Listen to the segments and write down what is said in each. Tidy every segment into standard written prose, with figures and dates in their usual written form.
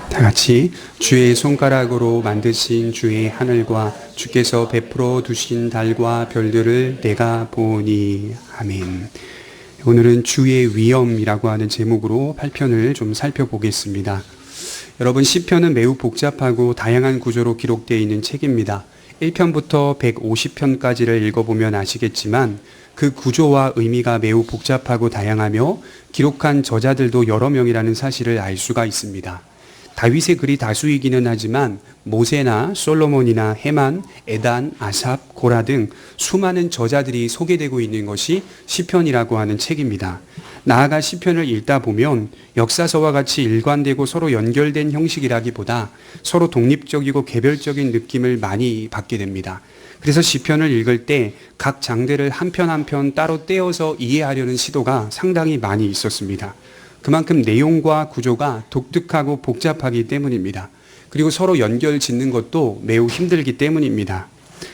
다 같이 주의 손가락으로 만드신 주의 하늘과 주께서 베풀어 두신 달과 별들을 내가 보니. 아멘. 오늘은 주의 위엄이라고 하는 제목으로 8편을 좀 살펴보겠습니다. 여러분, 시편은 매우 복잡하고 다양한 구조로 기록되어 있는 책입니다. 1편부터 150편까지를 읽어보면 아시겠지만 그 구조와 의미가 매우 복잡하고 다양하며 기록한 저자들도 여러 명이라는 사실을 알 수가 있습니다. 다윗의 글이 다수이기는 하지만 모세나 솔로몬이나 헤만, 에단, 아삽, 고라 등 수많은 저자들이 소개되고 있는 것이 시편이라고 하는 책입니다. 나아가 시편을 읽다 보면 역사서와 같이 일관되고 서로 연결된 형식이라기보다 서로 독립적이고 개별적인 느낌을 많이 받게 됩니다. 그래서 시편을 읽을 때 각 장들을 한 편 한 편 따로 떼어서 이해하려는 시도가 상당히 많이 있었습니다. 그만큼 내용과 구조가 독특하고 복잡하기 때문입니다. 그리고 서로 연결 짓는 것도 매우 힘들기 때문입니다.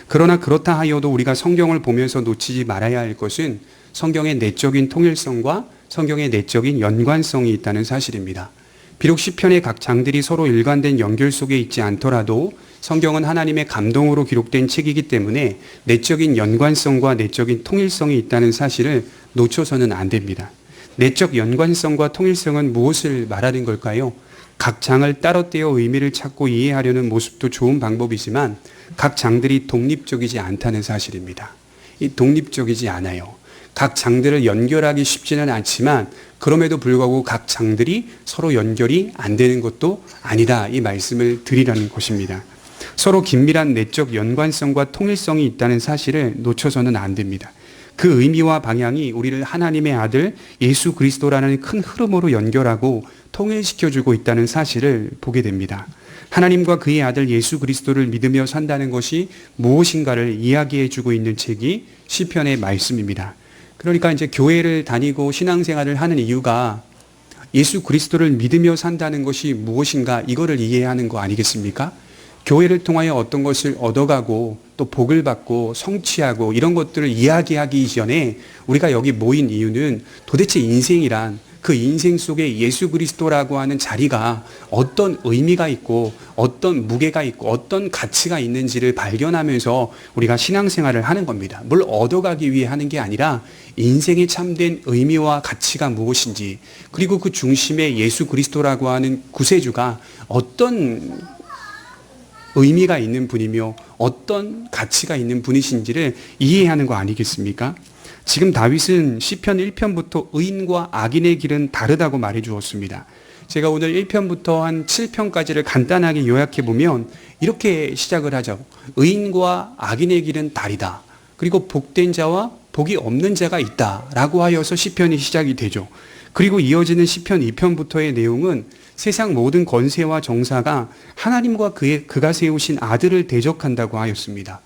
그러나 그렇다 하여도 우리가 성경을 보면서 놓치지 말아야 할 것은 성경의 내적인 통일성과 성경의 내적인 연관성이 있다는 사실입니다. 비록 시편의 각 장들이 서로 일관된 연결 속에 있지 않더라도 성경은 하나님의 감동으로 기록된 책이기 때문에 내적인 연관성과 내적인 통일성이 있다는 사실을 놓쳐서는 안 됩니다. 내적 연관성과 통일성은 무엇을 말하는 걸까요? 각 장을 따로 떼어 의미를 찾고 이해하려는 모습도 좋은 방법이지만 각 장들이 독립적이지 않다는 사실입니다. 이 독립적이지 않아요. 각 장들을 연결하기 쉽지는 않지만 그럼에도 불구하고 각 장들이 서로 연결이 안 되는 것도 아니다, 이 말씀을 드리라는 것입니다. 서로 긴밀한 내적 연관성과 통일성이 있다는 사실을 놓쳐서는 안 됩니다. 그 의미와 방향이 우리를 하나님의 아들 예수 그리스도라는 큰 흐름으로 연결하고 통일시켜주고 있다는 사실을 보게 됩니다. 하나님과 그의 아들 예수 그리스도를 믿으며 산다는 것이 무엇인가를 이야기해주고 있는 책이 시편의 말씀입니다. 그러니까 이제 교회를 다니고 신앙생활을 하는 이유가 예수 그리스도를 믿으며 산다는 것이 무엇인가, 이거를 이해하는 거 아니겠습니까? 교회를 통하여 어떤 것을 얻어가고 또 복을 받고 성취하고 이런 것들을 이야기하기 이전에 우리가 여기 모인 이유는 도대체 인생이란, 그 인생 속에 예수 그리스도라고 하는 자리가 어떤 의미가 있고 어떤 무게가 있고 어떤 가치가 있는지를 발견하면서 우리가 신앙생활을 하는 겁니다. 뭘 얻어가기 위해 하는 게 아니라 인생의 참된 의미와 가치가 무엇인지, 그리고 그 중심에 예수 그리스도라고 하는 구세주가 어떤 의미가 있는 분이며 어떤 가치가 있는 분이신지를 이해하는 거 아니겠습니까? 지금 다윗은 시편 1편부터 의인과 악인의 길은 다르다고 말해 주었습니다. 제가 오늘 1편부터 한 7편까지를 간단하게 요약해 보면 이렇게 시작을 하죠. 의인과 악인의 길은 다르다. 그리고 복된 자와 복이 없는 자가 있다 라고 하여서 시편이 시작이 되죠. 그리고 이어지는 시편 2편부터의 내용은 세상 모든 권세와 정사가 하나님과 그가 세우신 아들을 대적한다고 하였습니다.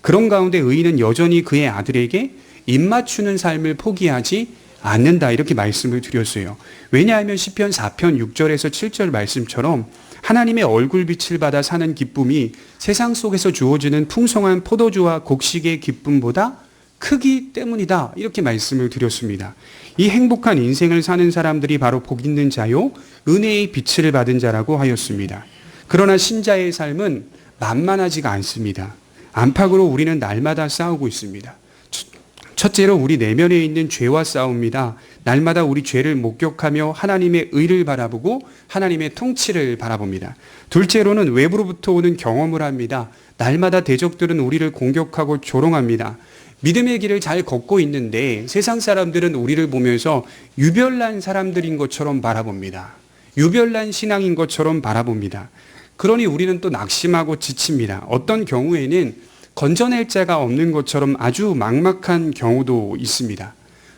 그런 가운데 의인은 여전히 그의 아들에게 입맞추는 삶을 포기하지 않는다, 이렇게 말씀을 드렸어요. 왜냐하면 시편 4편 6절에서 7절 말씀처럼 하나님의 얼굴빛을 받아 사는 기쁨이 세상 속에서 주어지는 풍성한 포도주와 곡식의 기쁨보다 크기 때문이다, 이렇게 말씀을 드렸습니다. 이 행복한 인생을 사는 사람들이 바로 복 있는 자요 은혜의 빛을 받은 자라고 하였습니다. 그러나 신자의 삶은 만만하지가 않습니다. 안팎으로 우리는 날마다 싸우고 있습니다. 첫째로 우리 내면에 있는 죄와 싸웁니다. 날마다 우리 죄를 목격하며 하나님의 의를 바라보고 하나님의 통치를 바라봅니다. 둘째로는 외부로부터 오는 경험을 합니다. 날마다 대적들은 우리를 공격하고 조롱합니다. 믿음의 길을 잘 걷고 있는데 세상 사람들은 우리를 보면서 유별난 사람들인 것처럼 바라봅니다. 유별난 신앙인 것처럼 바라봅니다. 그러니 우리는 또 낙심하고 지칩니다. 어떤 경우에는 건져낼 자가 없는 것처럼 아주 막막한 경우도 있습니다.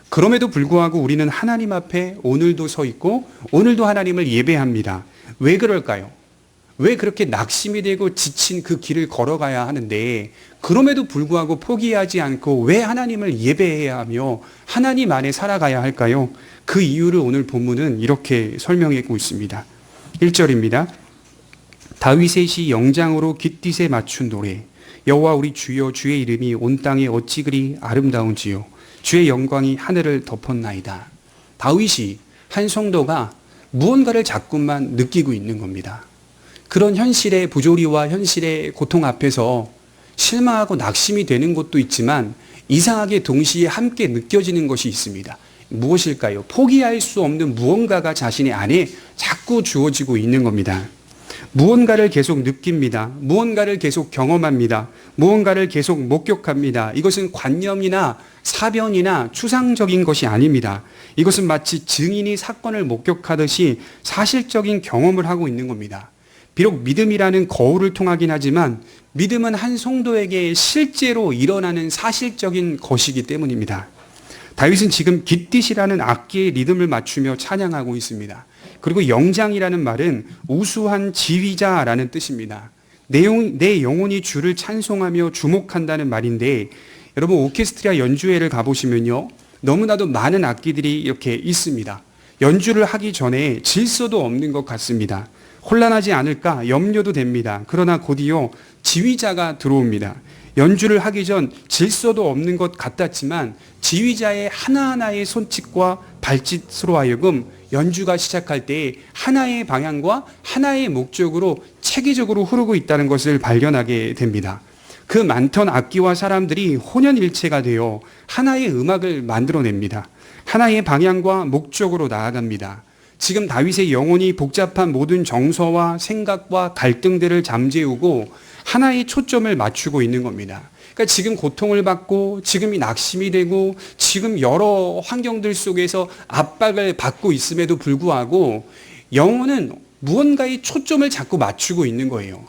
그럼에도 불구하고 우리는 하나님 앞에 오늘도 서 있고 오늘도 하나님을 예배합니다. 왜 그럴까요? 왜 그렇게 낙심이 되고 지친 그 길을 걸어가야 하는데 그럼에도 불구하고 포기하지 않고 왜 하나님을 예배해야 하며 하나님 안에 살아가야 할까요? 그 이유를 오늘 본문은 이렇게 설명하고 있습니다. 1절입니다. 다윗의 시 영장으로 깃딧에 맞춘 노래. 여호와 우리 주여, 주의 이름이 온 땅에 어찌 그리 아름다운지요. 주의 영광이 하늘을 덮었나이다. 다윗이, 한 성도가 무언가를 자꾸만 느끼고 있는 겁니다. 그런 현실의 부조리와 현실의 고통 앞에서 실망하고 낙심이 되는 것도 있지만 이상하게 동시에 함께 느껴지는 것이 있습니다. 무엇일까요? 포기할 수 없는 무언가가 자신의 안에 자꾸 주어지고 있는 겁니다. 무언가를 계속 느낍니다. 무언가를 계속 경험합니다. 무언가를 계속 목격합니다. 이것은 관념이나 사변이나 추상적인 것이 아닙니다. 이것은 마치 증인이 사건을 목격하듯이 사실적인 경험을 하고 있는 겁니다. 비록 믿음이라는 거울을 통하긴 하지만 믿음은 한 성도에게 실제로 일어나는 사실적인 것이기 때문입니다. 다윗은 지금 깃딧이라는 악기의 리듬을 맞추며 찬양하고 있습니다. 그리고 영장이라는 말은 우수한 지휘자라는 뜻입니다. 내 영혼이 주를 찬송하며 주목한다는 말인데, 여러분 오케스트라 연주회를 가보시면요, 너무나도 많은 악기들이 이렇게 있습니다. 연주를 하기 전에 질서도 없는 것 같습니다. 혼란하지 않을까 염려도 됩니다. 그러나 곧이어 지휘자가 들어옵니다. 연주를 하기 전 질서도 없는 것 같았지만 지휘자의 하나하나의 손짓과 발짓으로 하여금 연주가 시작할 때 하나의 방향과 하나의 목적으로 체계적으로 흐르고 있다는 것을 발견하게 됩니다. 그 많던 악기와 사람들이 혼연일체가 되어 하나의 음악을 만들어냅니다. 하나의 방향과 목적으로 나아갑니다. 지금 다윗의 영혼이 복잡한 모든 정서와 생각과 갈등들을 잠재우고 하나의 초점을 맞추고 있는 겁니다. 그러니까 지금 고통을 받고 지금 낙심이 되고 지금 여러 환경들 속에서 압박을 받고 있음에도 불구하고 영혼은 무언가의 초점을 자꾸 맞추고 있는 거예요.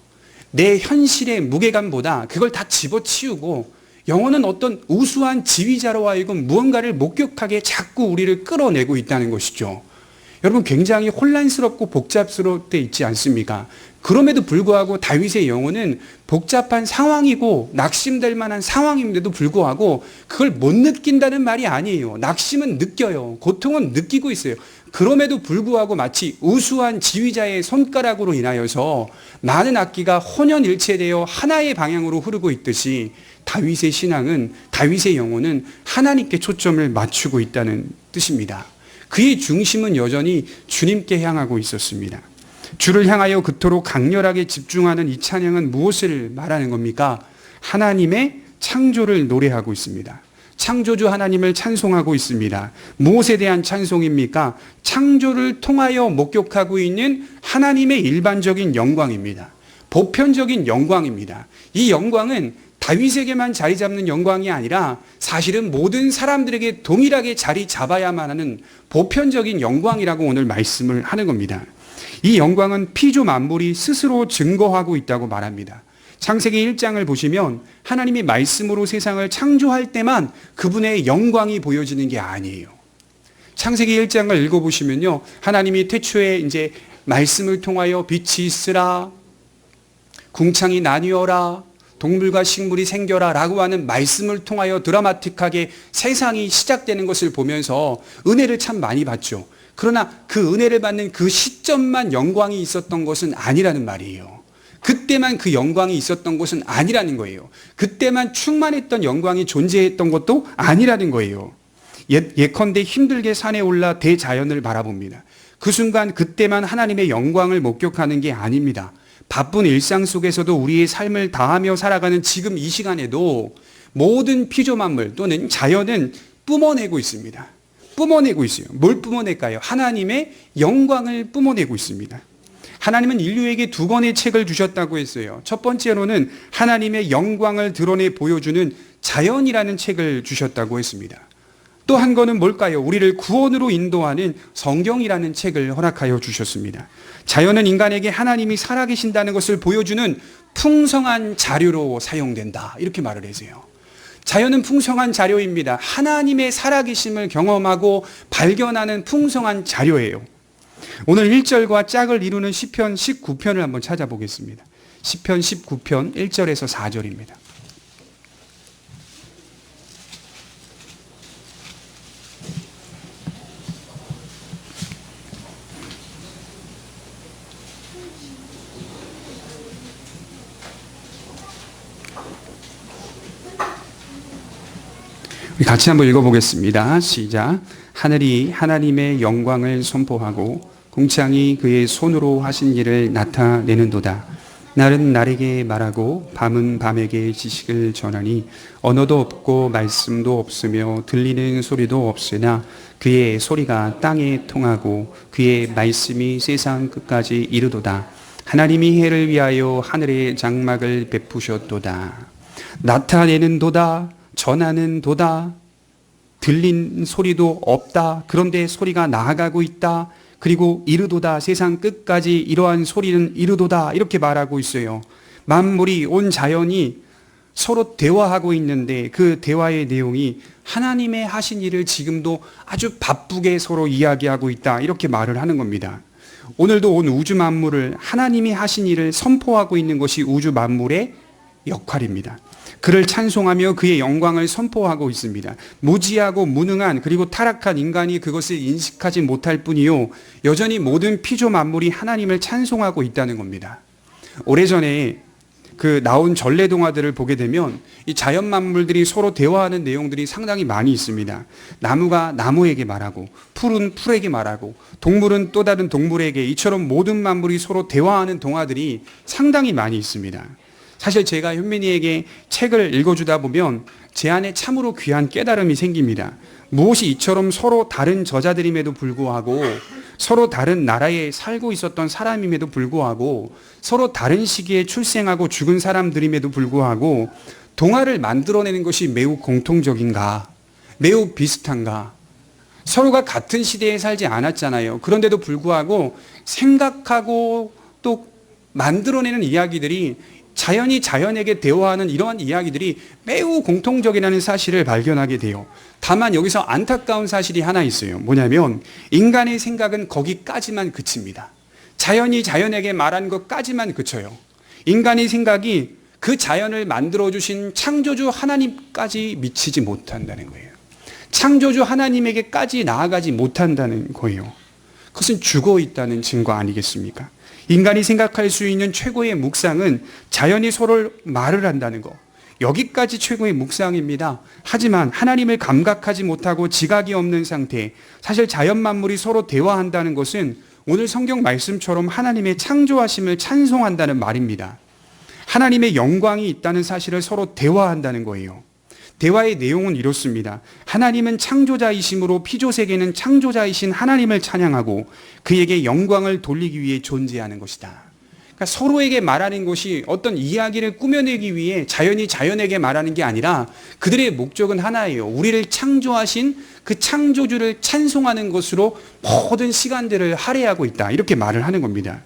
내 현실의 무게감보다 그걸 다 집어치우고 영혼은 어떤 우수한 지휘자로 하여금 무언가를 목격하게 자꾸 우리를 끌어내고 있다는 것이죠. 여러분 굉장히 혼란스럽고 복잡스러울 때 있지 않습니까? 그럼에도 불구하고 다윗의 영혼은 복잡한 상황이고 낙심될 만한 상황임에도 불구하고 그걸 못 느낀다는 말이 아니에요. 낙심은 느껴요. 고통은 느끼고 있어요. 그럼에도 불구하고 마치 우수한 지휘자의 손가락으로 인하여서 많은 악기가 혼연일체되어 하나의 방향으로 흐르고 있듯이 다윗의 신앙은, 다윗의 영혼은 하나님께 초점을 맞추고 있다는 뜻입니다. 그의 중심은 여전히 주님께 향하고 있었습니다. 주를 향하여 그토록 강렬하게 집중하는 이 찬양은 무엇을 말하는 겁니까? 하나님의 창조를 노래하고 있습니다. 창조주 하나님을 찬송하고 있습니다. 무엇에 대한 찬송입니까? 창조를 통하여 목격하고 있는 하나님의 일반적인 영광입니다. 보편적인 영광입니다. 이 영광은 다윗에게만 자리 잡는 영광이 아니라 사실은 모든 사람들에게 동일하게 자리 잡아야만 하는 보편적인 영광이라고 오늘 말씀을 하는 겁니다. 이 영광은 피조 만물이 스스로 증거하고 있다고 말합니다. 창세기 1장을 보시면 하나님이 말씀으로 세상을 창조할 때만 그분의 영광이 보여지는 게 아니에요. 창세기 1장을 읽어보시면요, 하나님이 태초에 이제 말씀을 통하여 빛이 있으라, 궁창이 나뉘어라, 동물과 식물이 생겨라 라고 하는 말씀을 통하여 드라마틱하게 세상이 시작되는 것을 보면서 은혜를 참 많이 받죠. 그러나 그 은혜를 받는 그 시점만 영광이 있었던 것은 아니라는 말이에요. 그때만 그 영광이 있었던 것은 아니라는 거예요. 그때만 충만했던 영광이 존재했던 것도 아니라는 거예요. 예컨대 힘들게 산에 올라 대자연을 바라봅니다. 그 순간 그때만 하나님의 영광을 목격하는 게 아닙니다. 바쁜 일상 속에서도 우리의 삶을 다하며 살아가는 지금 이 시간에도 모든 피조 만물 또는 자연은 뿜어내고 있습니다. 뿜어내고 있어요. 뭘 뿜어낼까요? 하나님의 영광을 뿜어내고 있습니다. 하나님은 인류에게 두 권의 책을 주셨다고 했어요. 첫 번째로는 하나님의 영광을 드러내 보여주는 자연이라는 책을 주셨다고 했습니다. 또 한 권은 뭘까요? 우리를 구원으로 인도하는 성경이라는 책을 허락하여 주셨습니다. 자연은 인간에게 하나님이 살아계신다는 것을 보여주는 풍성한 자료로 사용된다, 이렇게 말을 해서요. 자연은 풍성한 자료입니다. 하나님의 살아계심을 경험하고 발견하는 풍성한 자료예요. 오늘 1절과 짝을 이루는 시편 19편을 한번 찾아보겠습니다. 시편 19편 1절에서 4절입니다. 같이 한번 읽어보겠습니다. 시작. 하늘이 하나님의 영광을 선포하고 궁창이 그의 손으로 하신 일을 나타내는도다. 날은 날에게 말하고 밤은 밤에게 지식을 전하니 언어도 없고 말씀도 없으며 들리는 소리도 없으나 그의 소리가 땅에 통하고 그의 말씀이 세상 끝까지 이르도다. 하나님이 해를 위하여 하늘의 장막을 베푸셨도다. 나타내는도다. 전하는도다. 들린 소리도 없다. 그런데 소리가 나아가고 있다. 그리고 이르도다. 세상 끝까지 이러한 소리는 이르도다. 이렇게 말하고 있어요. 만물이, 온 자연이 서로 대화하고 있는데 그 대화의 내용이 하나님의 하신 일을 지금도 아주 바쁘게 서로 이야기하고 있다. 이렇게 말을 하는 겁니다. 오늘도 온 우주 만물을 하나님이 하신 일을 선포하고 있는 것이 우주 만물의 역할입니다. 그를 찬송하며 그의 영광을 선포하고 있습니다. 무지하고 무능한 그리고 타락한 인간이 그것을 인식하지 못할 뿐이요, 여전히 모든 피조 만물이 하나님을 찬송하고 있다는 겁니다. 오래전에 나온 전래동화들을 보게 되면 이 자연 만물들이 서로 대화하는 내용들이 상당히 많이 있습니다. 나무가 나무에게 말하고, 풀은 풀에게 말하고, 동물은 또 다른 동물에게, 이처럼 모든 만물이 서로 대화하는 동화들이 상당히 많이 있습니다. 사실 제가 현민이에게 책을 읽어주다 보면 제 안에 참으로 귀한 깨달음이 생깁니다. 무엇이 이처럼 서로 다른 저자들임에도 불구하고, 서로 다른 나라에 살고 있었던 사람임에도 불구하고, 서로 다른 시기에 출생하고 죽은 사람들임에도 불구하고 동화를 만들어내는 것이 매우 공통적인가, 매우 비슷한가. 서로가 같은 시대에 살지 않았잖아요. 그런데도 불구하고 생각하고 또 만들어내는 이야기들이, 자연이 자연에게 대화하는 이러한 이야기들이 매우 공통적이라는 사실을 발견하게 돼요. 다만 여기서 안타까운 사실이 하나 있어요. 뭐냐면 인간의 생각은 거기까지만 그칩니다. 자연이 자연에게 말한 것까지만 그쳐요. 인간의 생각이 그 자연을 만들어주신 창조주 하나님까지 미치지 못한다는 거예요. 창조주 하나님에게까지 나아가지 못한다는 거예요. 그것은 죽어 있다는 증거 아니겠습니까? 인간이 생각할 수 있는 최고의 묵상은 자연이 서로 말을 한다는 것, 여기까지 최고의 묵상입니다. 하지만 하나님을 감각하지 못하고 지각이 없는 상태, 사실 자연 만물이 서로 대화한다는 것은 오늘 성경 말씀처럼 하나님의 창조하심을 찬송한다는 말입니다. 하나님의 영광이 있다는 사실을 서로 대화한다는 거예요. 대화의 내용은 이렇습니다. 하나님은 창조자이심으로 피조세계는 창조자이신 하나님을 찬양하고 그에게 영광을 돌리기 위해 존재하는 것이다. 그러니까 서로에게 말하는 것이 어떤 이야기를 꾸며내기 위해 자연이 자연에게 말하는 게 아니라 그들의 목적은 하나예요. 우리를 창조하신 그 창조주를 찬송하는 것으로 모든 시간들을 할애하고 있다. 이렇게 말을 하는 겁니다.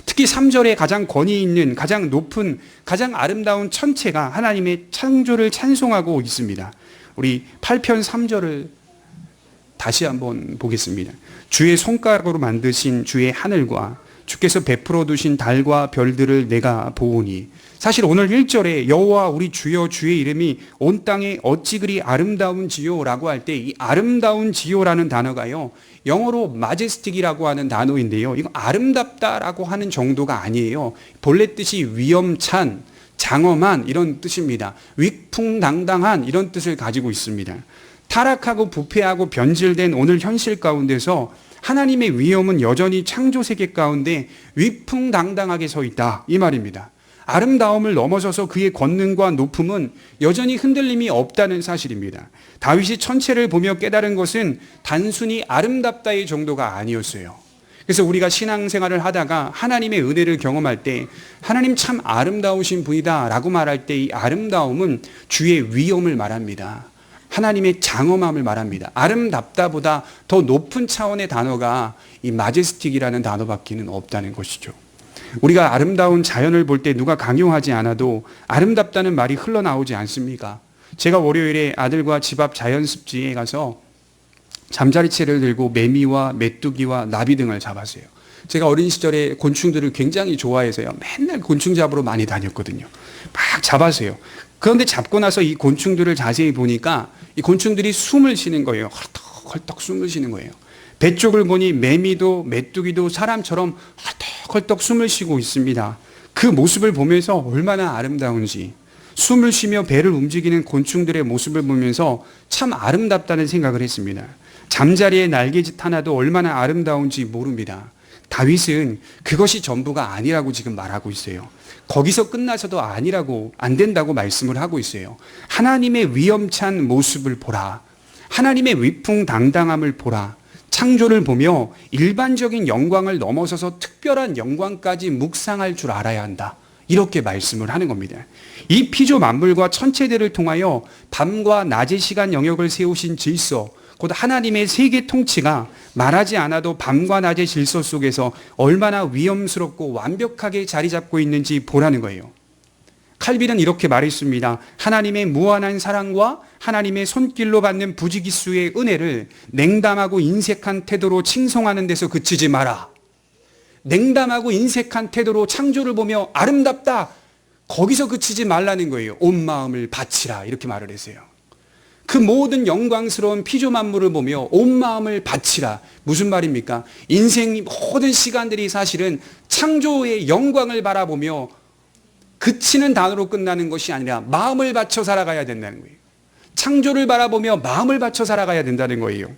특히 3절에 가장 권위 있는, 가장 높은, 가장 아름다운 천체가 하나님의 창조를 찬송하고 있습니다. 우리 8편 3절을 다시 한번 보겠습니다. 주의 손가락으로 만드신 주의 하늘과 주께서 베풀어 두신 달과 별들을 내가 보오니. 사실 오늘 1절에 여호와 우리 주여 주의 이름이 온 땅에 어찌 그리 아름다운지요 라고 할 때 이 아름다운지요라는 단어가요, 영어로 majestic이라고 하는 단어인데요, 이거 아름답다라고 하는 정도가 아니에요. 본래 뜻이 위엄찬, 장엄한 이런 뜻입니다. 위풍당당한 이런 뜻을 가지고 있습니다. 타락하고 부패하고 변질된 오늘 현실 가운데서 하나님의 위엄은 여전히 창조세계 가운데 위풍당당하게 서 있다, 이 말입니다. 아름다움을 넘어서서 그의 권능과 높음은 여전히 흔들림이 없다는 사실입니다. 다윗이 천체를 보며 깨달은 것은 단순히 아름답다의 정도가 아니었어요. 그래서 우리가 신앙생활을 하다가 하나님의 은혜를 경험할 때 하나님 참 아름다우신 분이다 라고 말할 때 이 아름다움은 주의 위엄을 말합니다. 하나님의 장엄함을 말합니다. 아름답다보다 더 높은 차원의 단어가 이 마제스틱이라는 단어밖에는 없다는 것이죠. 우리가 아름다운 자연을 볼 때 누가 강요하지 않아도 아름답다는 말이 흘러나오지 않습니까? 제가 월요일에 아들과 집 앞 자연습지에 가서 잠자리채를 들고 매미와 메뚜기와 나비 등을 잡았어요. 제가 어린 시절에 곤충들을 굉장히 좋아해서요, 맨날 곤충 잡으러 많이 다녔거든요. 막 잡았어요. 그런데 잡고 나서 이 곤충들을 자세히 보니까 이 곤충들이 숨을 쉬는 거예요. 헐떡헐떡 숨을 쉬는 거예요. 배 쪽을 보니 매미도 메뚜기도 사람처럼 헐떡헐떡 숨을 쉬고 있습니다. 그 모습을 보면서 얼마나 아름다운지, 숨을 쉬며 배를 움직이는 곤충들의 모습을 보면서 참 아름답다는 생각을 했습니다. 잠자리에 날개짓 하나도 얼마나 아름다운지 모릅니다. 다윗은 그것이 전부가 아니라고 지금 말하고 있어요. 거기서 끝나서도 아니라고, 안 된다고 말씀을 하고 있어요. 하나님의 위엄찬 모습을 보라. 하나님의 위풍당당함을 보라. 창조를 보며 일반적인 영광을 넘어서서 특별한 영광까지 묵상할 줄 알아야 한다. 이렇게 말씀을 하는 겁니다. 이 피조 만물과 천체들을 통하여 밤과 낮의 시간 영역을 세우신 질서, 곧 하나님의 세계 통치가 말하지 않아도 밤과 낮의 질서 속에서 얼마나 위엄스럽고 완벽하게 자리 잡고 있는지 보라는 거예요. 칼빈은 이렇게 말했습니다. 하나님의 무한한 사랑과 하나님의 손길로 받는 부지기수의 은혜를 냉담하고 인색한 태도로 칭송하는 데서 그치지 마라. 냉담하고 인색한 태도로 창조를 보며 아름답다. 거기서 그치지 말라는 거예요. 온 마음을 바치라. 이렇게 말을 했어요. 그 모든 영광스러운 피조 만물을 보며 온 마음을 바치라. 무슨 말입니까? 인생 모든 시간들이 사실은 창조의 영광을 바라보며 그치는 단어로 끝나는 것이 아니라 마음을 바쳐 살아가야 된다는 거예요. 창조를 바라보며 마음을 바쳐 살아가야 된다는 거예요.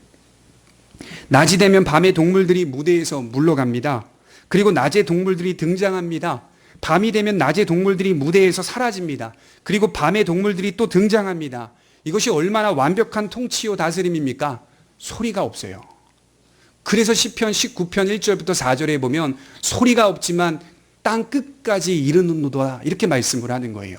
낮이 되면 밤의 동물들이 무대에서 물러갑니다. 그리고 낮에 동물들이 등장합니다. 밤이 되면 낮의 동물들이 무대에서 사라집니다. 그리고 밤의 동물들이 또 등장합니다. 이것이 얼마나 완벽한 통치요 다스림입니까? 소리가 없어요. 그래서 시편 19편 1절부터 4절에 보면 소리가 없지만 땅 끝까지 이르는도다 이렇게 말씀을 하는 거예요.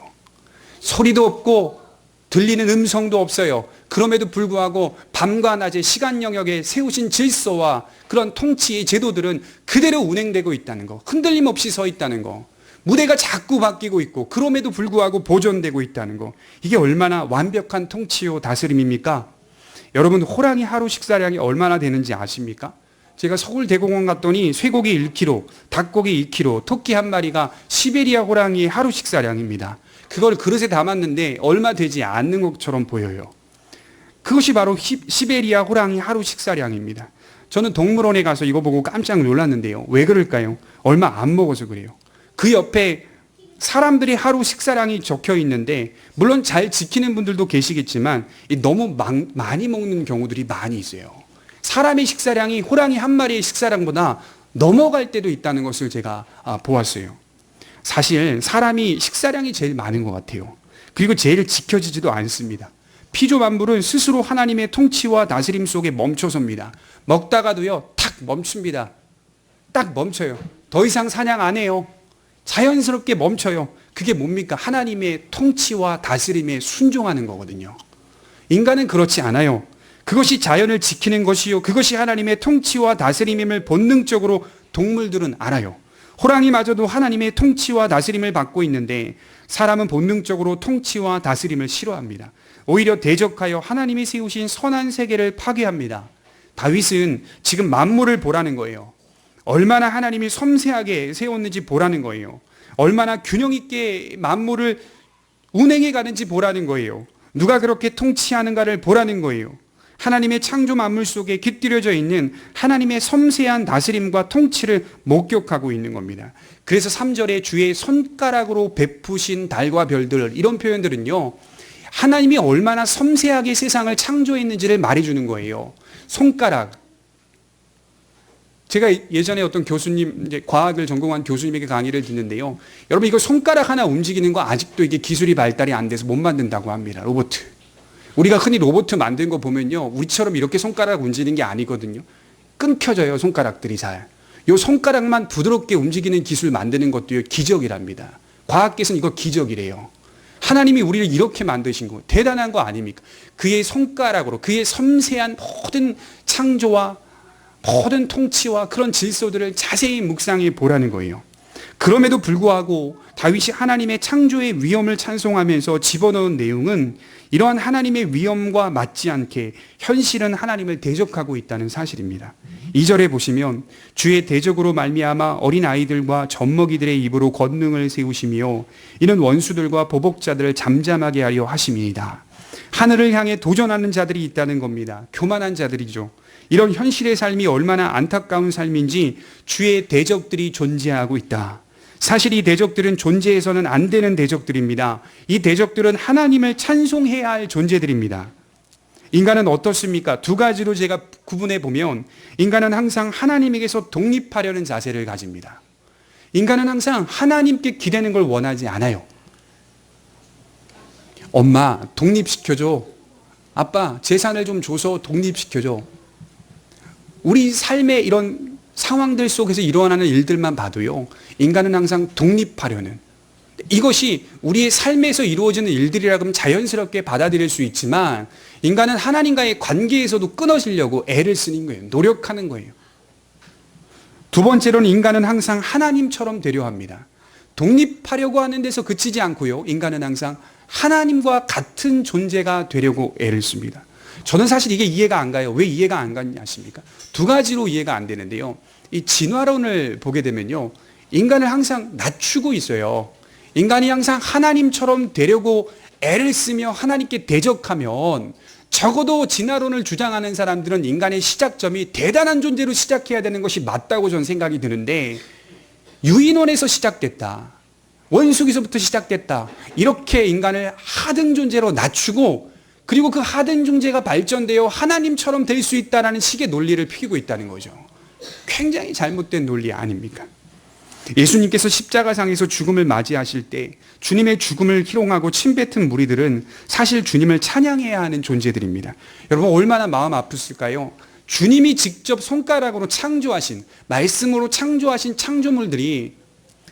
소리도 없고 들리는 음성도 없어요. 그럼에도 불구하고 밤과 낮의 시간 영역에 세우신 질서와 그런 통치의 제도들은 그대로 운행되고 있다는 거, 흔들림 없이 서 있다는 거, 무대가 자꾸 바뀌고 있고 그럼에도 불구하고 보존되고 있다는 거, 이게 얼마나 완벽한 통치요 다스림입니까? 여러분, 호랑이 하루 식사량이 얼마나 되는지 아십니까? 제가 서울대공원 갔더니 쇠고기 1kg, 닭고기 2kg, 토끼 한 마리가 시베리아 호랑이의 하루 식사량입니다. 그걸 그릇에 담았는데 얼마 되지 않는 것처럼 보여요. 그것이 바로 시베리아 호랑이 하루 식사량입니다. 저는 동물원에 가서 이거 보고 깜짝 놀랐는데요. 왜 그럴까요? 얼마 안 먹어서 그래요. 그 옆에 사람들이 하루 식사량이 적혀 있는데 물론 잘 지키는 분들도 계시겠지만 너무 많이 먹는 경우들이 많이 있어요. 사람의 식사량이 호랑이 한 마리의 식사량보다 넘어갈 때도 있다는 것을 제가 보았어요. 사실 사람이 식사량이 제일 많은 것 같아요. 그리고 제일 지켜지지도 않습니다. 피조 만물은 스스로 하나님의 통치와 다스림 속에 멈춰섭니다. 먹다가도요, 탁 멈춥니다. 딱 멈춰요. 더 이상 사냥 안 해요. 자연스럽게 멈춰요. 그게 뭡니까? 하나님의 통치와 다스림에 순종하는 거거든요. 인간은 그렇지 않아요. 그것이 자연을 지키는 것이요, 그것이 하나님의 통치와 다스림임을 본능적으로 동물들은 알아요. 호랑이마저도 하나님의 통치와 다스림을 받고 있는데 사람은 본능적으로 통치와 다스림을 싫어합니다. 오히려 대적하여 하나님이 세우신 선한 세계를 파괴합니다. 다윗은 지금 만물을 보라는 거예요. 얼마나 하나님이 섬세하게 세웠는지 보라는 거예요. 얼마나 균형 있게 만물을 운행해 가는지 보라는 거예요. 누가 그렇게 통치하는가를 보라는 거예요. 하나님의 창조 만물 속에 깃들여져 있는 하나님의 섬세한 다스림과 통치를 목격하고 있는 겁니다. 그래서 3절에 주의 손가락으로 베푸신 달과 별들, 이런 표현들은요, 하나님이 얼마나 섬세하게 세상을 창조했는지를 말해주는 거예요. 손가락. 제가 예전에 어떤 교수님, 이제 과학을 전공한 교수님에게 강의를 듣는데요. 여러분, 이거 손가락 하나 움직이는 거 아직도 이게 기술이 발달이 안 돼서 못 만든다고 합니다. 로봇. 우리가 흔히 로봇 만든 거 보면요, 우리처럼 이렇게 손가락 움직이는 게 아니거든요. 끊겨져요, 손가락들이 잘. 요 손가락만 부드럽게 움직이는 기술 만드는 것도 기적이랍니다. 과학계에서는 이거 기적이래요. 하나님이 우리를 이렇게 만드신 거 대단한 거 아닙니까? 그의 손가락으로 그의 섬세한 모든 창조와 모든 통치와 그런 질서들을 자세히 묵상해 보라는 거예요. 그럼에도 불구하고 다윗이 하나님의 창조의 위엄을 찬송하면서 집어넣은 내용은 이러한 하나님의 위엄과 맞지 않게 현실은 하나님을 대적하고 있다는 사실입니다. 2절에 보시면 주의 대적으로 말미암아 어린 아이들과 젖먹이들의 입으로 권능을 세우시며 이는 원수들과 보복자들을 잠잠하게 하려 하심이니이다. 하늘을 향해 도전하는 자들이 있다는 겁니다. 교만한 자들이죠. 이런 현실의 삶이 얼마나 안타까운 삶인지 주의 대적들이 존재하고 있다. 사실 이 대적들은 존재해서는 안 되는 대적들입니다. 이 대적들은 하나님을 찬송해야 할 존재들입니다. 인간은 어떻습니까? 두 가지로 제가 구분해 보면 인간은 항상 하나님에게서 독립하려는 자세를 가집니다. 인간은 항상 하나님께 기대는 걸 원하지 않아요. 엄마, 독립시켜줘. 아빠, 재산을 좀 줘서 독립시켜줘. 우리 삶의 이런 상황들 속에서 일어나는 일들만 봐도요, 인간은 항상 독립하려는, 이것이 우리의 삶에서 이루어지는 일들이라고 하면 자연스럽게 받아들일 수 있지만, 인간은 하나님과의 관계에서도 끊어지려고 애를 쓰는 거예요. 노력하는 거예요. 두 번째로는 인간은 항상 하나님처럼 되려 합니다. 독립하려고 하는 데서 그치지 않고요, 인간은 항상 하나님과 같은 존재가 되려고 애를 씁니다. 저는 사실 이게 이해가 안 가요. 왜 이해가 안 가냐 하십니까? 두 가지로 이해가 안 되는데요. 이 진화론을 보게 되면요, 인간을 항상 낮추고 있어요. 인간이 항상 하나님처럼 되려고 애를 쓰며 하나님께 대적하면, 적어도 진화론을 주장하는 사람들은 인간의 시작점이 대단한 존재로 시작해야 되는 것이 맞다고 저는 생각이 드는데, 유인원에서 시작됐다, 원숭이서부터 시작됐다, 이렇게 인간을 하등 존재로 낮추고, 그리고 그 하등 존재가 발전되어 하나님처럼 될 수 있다는 식의 논리를 피우고 있다는 거죠. 굉장히 잘못된 논리 아닙니까? 예수님께서 십자가상에서 죽음을 맞이하실 때 주님의 죽음을 희롱하고 침뱉은 무리들은 사실 주님을 찬양해야 하는 존재들입니다. 여러분, 얼마나 마음 아팠을까요? 주님이 직접 손가락으로 창조하신, 말씀으로 창조하신 창조물들이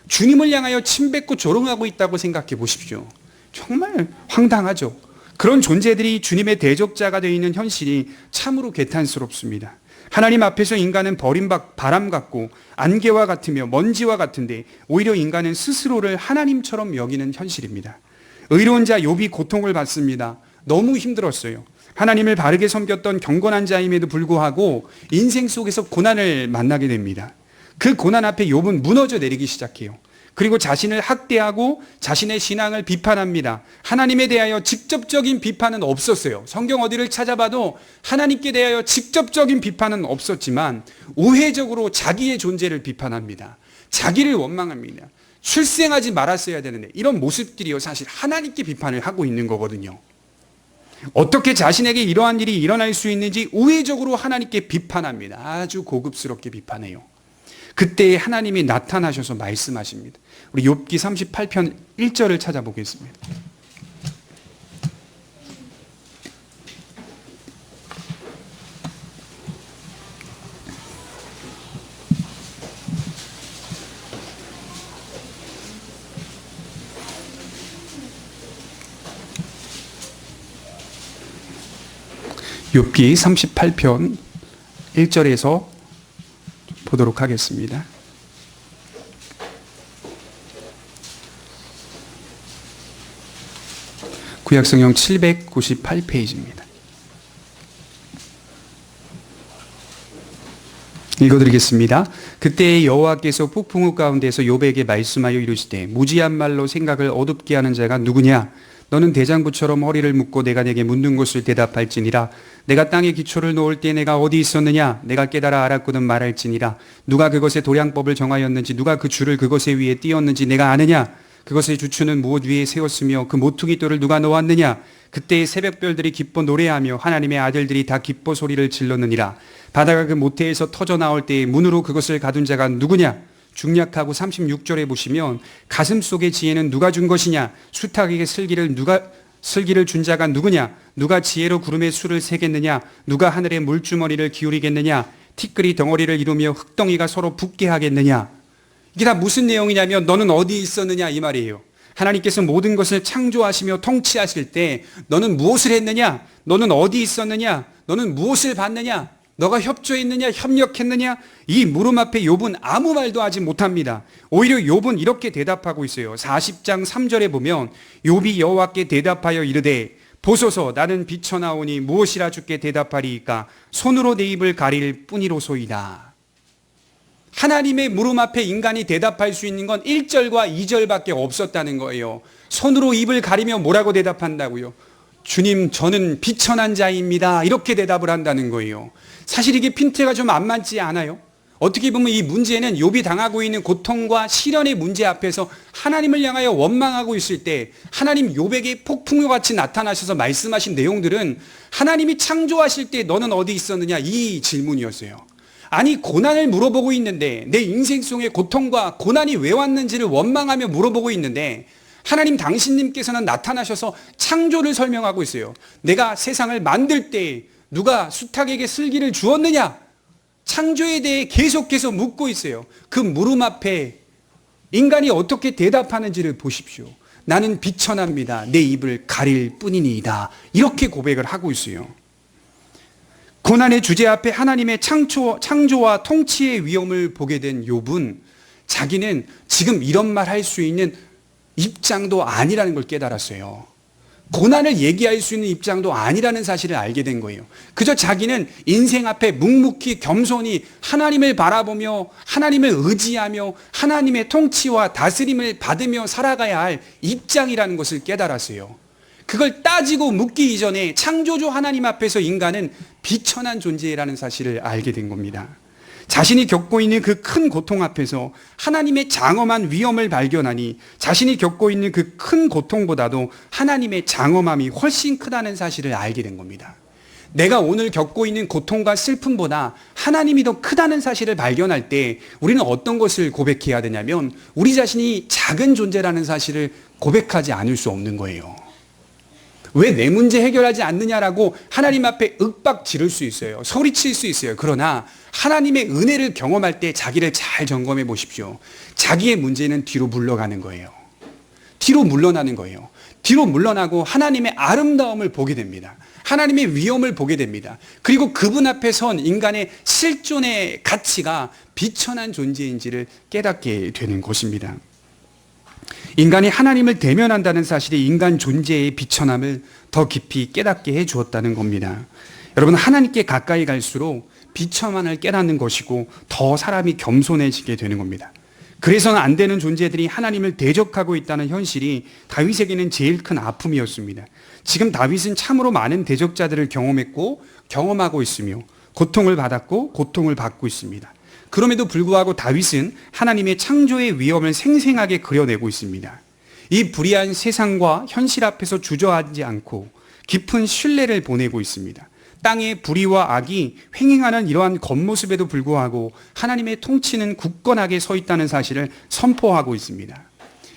주님을 향하여 침뱉고 조롱하고 있다고 생각해 보십시오. 정말 황당하죠. 그런 존재들이 주님의 대적자가 되어 있는 현실이 참으로 개탄스럽습니다. 하나님 앞에서 인간은 버림받 바람 같고 안개와 같으며 먼지와 같은데, 오히려 인간은 스스로를 하나님처럼 여기는 현실입니다. 의로운 자 욥이 고통을 받습니다. 너무 힘들었어요. 하나님을 바르게 섬겼던 경건한 자임에도 불구하고 인생 속에서 고난을 만나게 됩니다. 그 고난 앞에 욥은 무너져 내리기 시작해요. 그리고 자신을 학대하고 자신의 신앙을 비판합니다. 하나님에 대하여 직접적인 비판은 없었어요. 성경 어디를 찾아봐도 하나님께 대하여 직접적인 비판은 없었지만 우회적으로 자기의 존재를 비판합니다. 자기를 원망합니다. 출생하지 말았어야 되는데, 이런 모습들이요, 사실 하나님께 비판을 하고 있는 거거든요. 어떻게 자신에게 이러한 일이 일어날 수 있는지 우회적으로 하나님께 비판합니다. 아주 고급스럽게 비판해요. 그때 하나님이 나타나셔서 말씀하십니다. 우리 욥기 38편 1절을 찾아보겠습니다. 욥기 38편 1절에서 보도록 하겠습니다. 구약성경 798페이지입니다. 읽어드리겠습니다. 그때 여호와께서 폭풍우 가운데서 욥에게 말씀하여 이르시되, 무지한 말로 생각을 어둡게 하는 자가 누구냐? 너는 대장부처럼 허리를 묶고 내가 내게 묻는 것을 대답할지니라. 내가 땅에 기초를 놓을 때 내가 어디 있었느냐? 내가 깨달아 알았거든 말할지니라. 누가 그것의 도량법을 정하였는지, 누가 그 줄을 그것의 위에 띄었는지 내가 아느냐? 그것의 주추는 무엇 위에 세웠으며 그 모퉁이 돌을 누가 놓았느냐? 그때의 새벽별들이 기뻐 노래하며 하나님의 아들들이 다 기뻐 소리를 질렀느니라. 바다가 그 모태에서 터져 나올 때에 문으로 그것을 가둔 자가 누구냐? 중략하고 36절에 보시면, 가슴 속의 지혜는 누가 준 것이냐? 수탉에게 슬기를 준 자가 누구냐? 누가 지혜로 구름의 수를 세겠느냐? 누가 하늘의 물주머니를 기울이겠느냐? 티끌이 덩어리를 이루며 흙덩이가 서로 붙게 하겠느냐? 이게 다 무슨 내용이냐면, 너는 어디 있었느냐 이 말이에요. 하나님께서 모든 것을 창조하시며 통치하실 때 너는 무엇을 했느냐? 너는 어디 있었느냐? 너는 무엇을 봤느냐? 너가 협조했느냐? 협력했느냐? 이 물음 앞에 욥은 아무 말도 하지 못합니다. 오히려 욥은 이렇게 대답하고 있어요. 40장 3절에 보면 욥이 여호와께 대답하여 이르되, 보소서, 나는 비쳐나오니 무엇이라 주께 대답하리이까? 손으로 내 입을 가릴 뿐이로소이다. 하나님의 물음 앞에 인간이 대답할 수 있는 건 1절과 2절밖에 없었다는 거예요. 손으로 입을 가리며 뭐라고 대답한다고요? 주님, 저는 비천한 자입니다. 이렇게 대답을 한다는 거예요. 사실 이게 핀트가 좀 안 맞지 않아요? 어떻게 보면 이 문제는 욥이 당하고 있는 고통과 시련의 문제 앞에서 하나님을 향하여 원망하고 있을 때 하나님 욥에게 폭풍과 같이 나타나셔서 말씀하신 내용들은 하나님이 창조하실 때 너는 어디 있었느냐 이 질문이었어요. 아니 고난을 물어보고 있는데 내 인생 속에 고통과 고난이 왜 왔는지를 원망하며 물어보고 있는데 하나님 당신님께서는 나타나셔서 창조를 설명하고 있어요. 내가 세상을 만들 때 누가 수탉에게 슬기를 주었느냐? 창조에 대해 계속해서 묻고 있어요. 그 물음 앞에 인간이 어떻게 대답하는지를 보십시오. 나는 비천합니다. 내 입을 가릴 뿐이니이다. 이렇게 고백을 하고 있어요. 고난의 주제 앞에 하나님의 창조와 통치의 위엄을 보게 된 욥은 자기는 지금 이런 말 할 수 있는 입장도 아니라는 걸 깨달았어요. 고난을 얘기할 수 있는 입장도 아니라는 사실을 알게 된 거예요. 그저 자기는 인생 앞에 묵묵히 겸손히 하나님을 바라보며 하나님을 의지하며 하나님의 통치와 다스림을 받으며 살아가야 할 입장이라는 것을 깨달았어요. 그걸 따지고 묻기 이전에 창조주 하나님 앞에서 인간은 비천한 존재라는 사실을 알게 된 겁니다. 자신이 겪고 있는 그 큰 고통 앞에서 하나님의 장엄한 위엄을 발견하니 자신이 겪고 있는 그 큰 고통보다도 하나님의 장엄함이 훨씬 크다는 사실을 알게 된 겁니다. 내가 오늘 겪고 있는 고통과 슬픔보다 하나님이 더 크다는 사실을 발견할 때 우리는 어떤 것을 고백해야 되냐면 우리 자신이 작은 존재라는 사실을 고백하지 않을 수 없는 거예요. 왜 내 문제 해결하지 않느냐라고 하나님 앞에 윽박 지를 수 있어요. 소리칠 수 있어요. 그러나 하나님의 은혜를 경험할 때 자기를 잘 점검해 보십시오. 자기의 문제는 뒤로 물러가는 거예요. 뒤로 물러나는 거예요. 뒤로 물러나고 하나님의 아름다움을 보게 됩니다. 하나님의 위엄을 보게 됩니다. 그리고 그분 앞에 선 인간의 실존의 가치가 비천한 존재인지를 깨닫게 되는 것입니다. 인간이 하나님을 대면한다는 사실이 인간 존재의 비천함을 더 깊이 깨닫게 해 주었다는 겁니다. 여러분, 하나님께 가까이 갈수록 비천함을 깨닫는 것이고 더 사람이 겸손해지게 되는 겁니다. 그래서는 안 되는 존재들이 하나님을 대적하고 있다는 현실이 다윗에게는 제일 큰 아픔이었습니다. 지금 다윗은 참으로 많은 대적자들을 경험했고 경험하고 있으며 고통을 받았고 고통을 받고 있습니다. 그럼에도 불구하고 다윗은 하나님의 창조의 위엄을 생생하게 그려내고 있습니다. 이 불의한 세상과 현실 앞에서 주저하지 않고 깊은 신뢰를 보내고 있습니다. 땅의 불의와 악이 횡행하는 이러한 겉모습에도 불구하고 하나님의 통치는 굳건하게 서 있다는 사실을 선포하고 있습니다.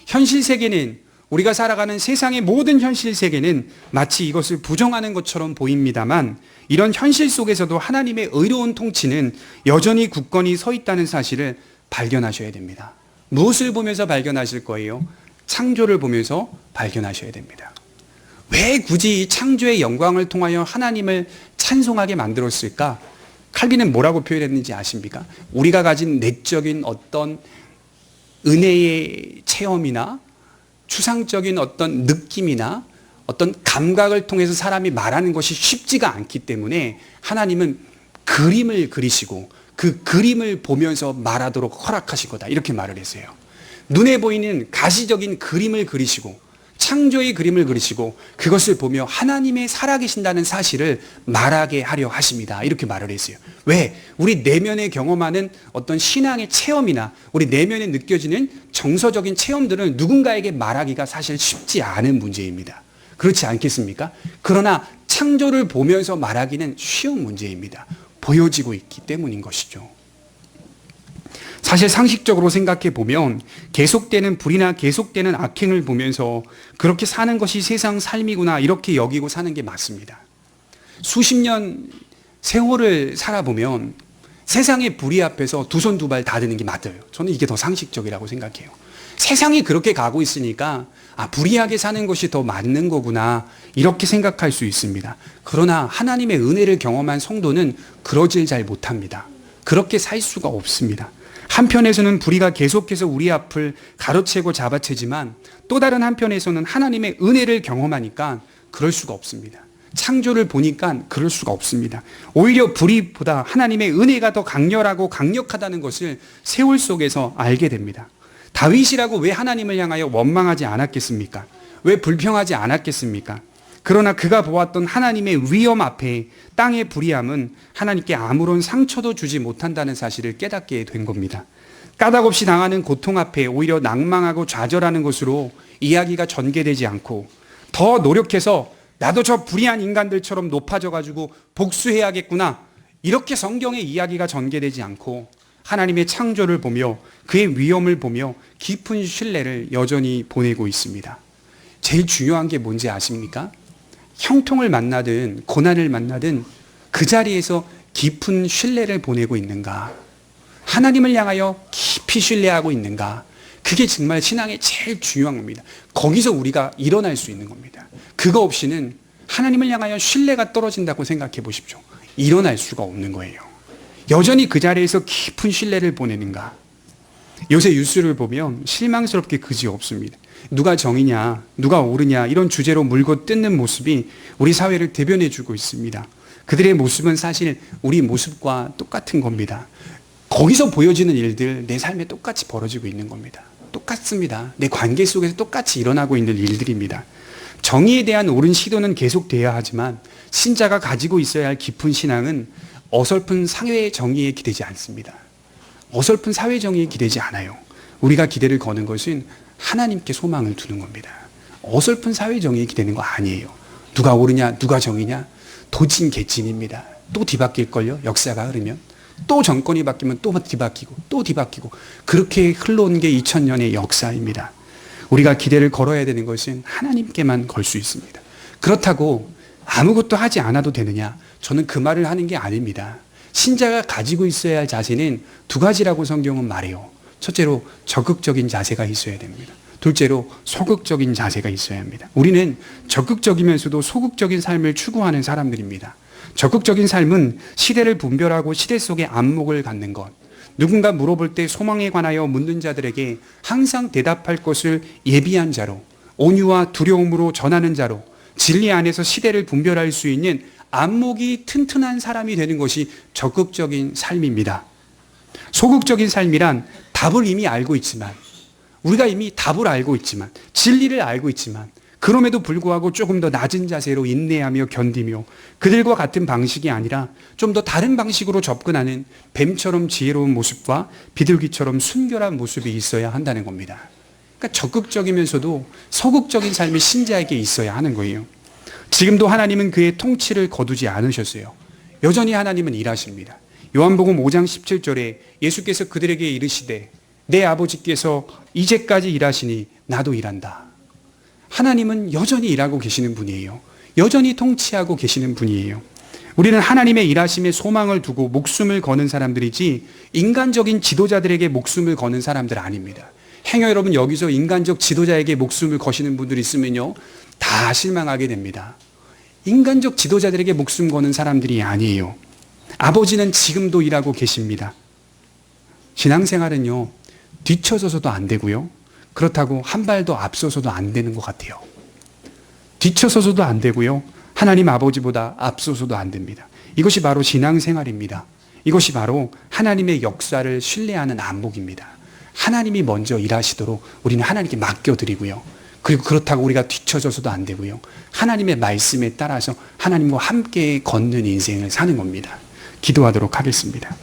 현실 세계는, 우리가 살아가는 세상의 모든 현실 세계는 마치 이것을 부정하는 것처럼 보입니다만 이런 현실 속에서도 하나님의 의로운 통치는 여전히 굳건히 서 있다는 사실을 발견하셔야 됩니다. 무엇을 보면서 발견하실 거예요? 창조를 보면서 발견하셔야 됩니다. 왜 굳이 이 창조의 영광을 통하여 하나님을 찬송하게 만들었을까? 칼빈은 뭐라고 표현했는지 아십니까? 우리가 가진 내적인 어떤 은혜의 체험이나 추상적인 어떤 느낌이나 어떤 감각을 통해서 사람이 말하는 것이 쉽지가 않기 때문에 하나님은 그림을 그리시고 그 그림을 보면서 말하도록 허락하신 거다, 이렇게 말을 했어요. 눈에 보이는 가시적인 그림을 그리시고 창조의 그림을 그리시고 그것을 보며 하나님의 살아계신다는 사실을 말하게 하려 하십니다, 이렇게 말을 했어요. 왜? 우리 내면에 경험하는 어떤 신앙의 체험이나 우리 내면에 느껴지는 정서적인 체험들을 누군가에게 말하기가 사실 쉽지 않은 문제입니다. 그렇지 않겠습니까? 그러나 창조를 보면서 말하기는 쉬운 문제입니다. 보여지고 있기 때문인 것이죠. 사실 상식적으로 생각해 보면 계속되는 불이나 계속되는 악행을 보면서 그렇게 사는 것이 세상 삶이구나, 이렇게 여기고 사는 게 맞습니다. 수십 년 세월을 살아보면 세상의 불의 앞에서 두 손 두 발 다 드는 게 맞아요. 저는 이게 더 상식적이라고 생각해요. 세상이 그렇게 가고 있으니까 불의하게 사는 것이 더 맞는 거구나, 이렇게 생각할 수 있습니다. 그러나 하나님의 은혜를 경험한 성도는 그러질 잘 못합니다. 그렇게 살 수가 없습니다. 한편에서는 불의가 계속해서 우리 앞을 가로채고 잡아채지만 또 다른 한편에서는 하나님의 은혜를 경험하니까 그럴 수가 없습니다. 창조를 보니까 그럴 수가 없습니다. 오히려 불의보다 하나님의 은혜가 더 강렬하고 강력하다는 것을 세월 속에서 알게 됩니다. 다윗이라고 왜 하나님을 향하여 원망하지 않았겠습니까? 왜 불평하지 않았겠습니까? 그러나 그가 보았던 하나님의 위엄 앞에 땅의 불의함은 하나님께 아무런 상처도 주지 못한다는 사실을 깨닫게 된 겁니다. 까닭 없이 당하는 고통 앞에 오히려 낭망하고 좌절하는 것으로 이야기가 전개되지 않고, 더 노력해서 나도 저 불의한 인간들처럼 높아져가지고 복수해야겠구나, 이렇게 성경의 이야기가 전개되지 않고 하나님의 창조를 보며 그의 위엄을 보며 깊은 신뢰를 여전히 보내고 있습니다. 제일 중요한 게 뭔지 아십니까? 형통을 만나든 고난을 만나든 그 자리에서 깊은 신뢰를 보내고 있는가, 하나님을 향하여 깊이 신뢰하고 있는가, 그게 정말 신앙의 제일 중요한 겁니다. 거기서 우리가 일어날 수 있는 겁니다. 그거 없이는 하나님을 향하여 신뢰가 떨어진다고 생각해 보십시오. 일어날 수가 없는 거예요. 여전히 그 자리에서 깊은 신뢰를 보내는가. 요새 뉴스를 보면 실망스럽게 그지 없습니다. 누가 정이냐, 누가 옳으냐, 이런 주제로 물고 뜯는 모습이 우리 사회를 대변해 주고 있습니다. 그들의 모습은 사실 우리 모습과 똑같은 겁니다. 거기서 보여지는 일들 내 삶에 똑같이 벌어지고 있는 겁니다. 똑같습니다. 내 관계 속에서 똑같이 일어나고 있는 일들입니다. 정의에 대한 옳은 시도는 계속돼야 하지만 신자가 가지고 있어야 할 깊은 신앙은 어설픈 사회 정의에 기대지 않습니다. 어설픈 사회 정의에 기대지 않아요. 우리가 기대를 거는 것은 하나님께 소망을 두는 겁니다. 어설픈 사회 정의에 기대는 거 아니에요. 누가 옳으냐, 누가 정의냐, 도진 개찐입니다. 또 뒤바뀔걸요, 역사가 흐르면. 또 정권이 바뀌면 또 뒤바뀌고 또 뒤바뀌고, 그렇게 흘러온 게 2000년의 역사입니다. 우리가 기대를 걸어야 되는 것은 하나님께만 걸 수 있습니다. 그렇다고 아무것도 하지 않아도 되느냐? 저는 그 말을 하는 게 아닙니다. 신자가 가지고 있어야 할 자세는 두 가지라고 성경은 말해요. 첫째로 적극적인 자세가 있어야 됩니다. 둘째로 소극적인 자세가 있어야 합니다. 우리는 적극적이면서도 소극적인 삶을 추구하는 사람들입니다. 적극적인 삶은 시대를 분별하고 시대 속의 안목을 갖는 것, 누군가 물어볼 때 소망에 관하여 묻는 자들에게 항상 대답할 것을 예비한 자로, 온유와 두려움으로 전하는 자로, 진리 안에서 시대를 분별할 수 있는 안목이 튼튼한 사람이 되는 것이 적극적인 삶입니다. 소극적인 삶이란 답을 이미 알고 있지만, 우리가 이미 답을 알고 있지만, 진리를 알고 있지만, 그럼에도 불구하고 조금 더 낮은 자세로 인내하며 견디며 그들과 같은 방식이 아니라 좀 더 다른 방식으로 접근하는 뱀처럼 지혜로운 모습과 비둘기처럼 순결한 모습이 있어야 한다는 겁니다. 그러니까 적극적이면서도 소극적인 삶이 신자에게 있어야 하는 거예요. 지금도 하나님은 그의 통치를 거두지 않으셨어요. 여전히 하나님은 일하십니다. 요한복음 5장 17절에 예수께서 그들에게 이르시되 내 아버지께서 이제까지 일하시니 나도 일한다. 하나님은 여전히 일하고 계시는 분이에요. 여전히 통치하고 계시는 분이에요. 우리는 하나님의 일하심에 소망을 두고 목숨을 거는 사람들이지 인간적인 지도자들에게 목숨을 거는 사람들 아닙니다. 행여 여러분 여기서 인간적 지도자에게 목숨을 거시는 분들이 있으면요, 다 실망하게 됩니다. 인간적 지도자들에게 목숨 거는 사람들이 아니에요. 아버지는 지금도 일하고 계십니다. 신앙생활은요, 뒤쳐서도 안 되고요, 그렇다고 한 발 더 앞서서도 안 되는 것 같아요. 뒤쳐서도 안 되고요, 하나님 아버지보다 앞서서도 안 됩니다. 이것이 바로 신앙생활입니다. 이것이 바로 하나님의 역사를 신뢰하는 안목입니다. 하나님이 먼저 일하시도록 우리는 하나님께 맡겨드리고요, 그리고 그렇다고 우리가 뒤쳐져서도 안 되고요, 하나님의 말씀에 따라서 하나님과 함께 걷는 인생을 사는 겁니다. 기도하도록 하겠습니다.